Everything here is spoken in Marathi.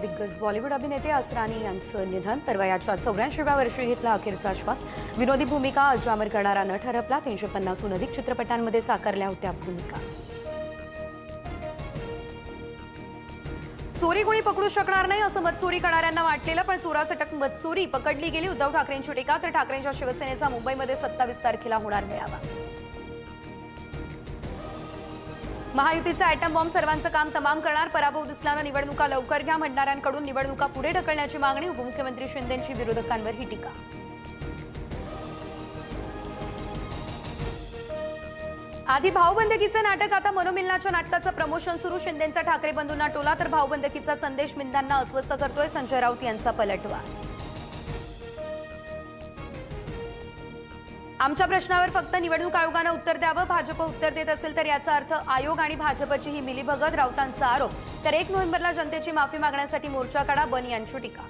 दिग्गज बॉलिवूड अभिनेते असरानी यांचं निधन. तर वयाच्या 84व्या वर्षी घेतला अखेरचा श्वास. विनोदी भूमिका अजरामर करणारा नट हरपला. 350हून अधिक चित्रपटांमध्ये साकारल्या होत्या भूमिका. चोरी कोणी पकडू शकणार नाही असं मतचोरी करणाऱ्यांना वाटलेलं, पण चोरासटक मतचोरी पकडली गेली. उद्धव ठाकरेंची टीका. तर ठाकरेंच्या शिवसेनेचा मुंबईमध्ये 27 तारखेला होणार मेळावा. महायुतीचा ॲटम बॉम्ब सर्वांचं काम तमाम करणार. पराभव दिसल्यानं निवडणुका लवकर घ्या म्हणणाऱ्यांकडून निवडणुका पुढे ढकलण्याची मागणी. उपमुख्यमंत्री शिंदेंची विरोधकांवर ही टीका. आधी भाऊबंदकीचं नाटक, आता मनोमिलनाच्या नाटकाचं प्रमोशन सुरू. शिंदेंचा ठाकरे बंधूंना टोला. तर भाऊबंदकीचा संदेश मिंदांना अस्वस्थ करतोय. संजय राऊत यांचा पलटवार. आमच्या प्रश्नावर फक्त निवडणूक आयोगानं उत्तर द्यावं. भाजप उत्तर देत असेल तर याचा अर्थ आयोग आणि भाजपची ही मिलीभगत. राऊतांचा आरोप. तर 1 नोव्हेंबरला जनतेची माफी मागण्यासाठी मोर्चा काढा. बन यांची टीका.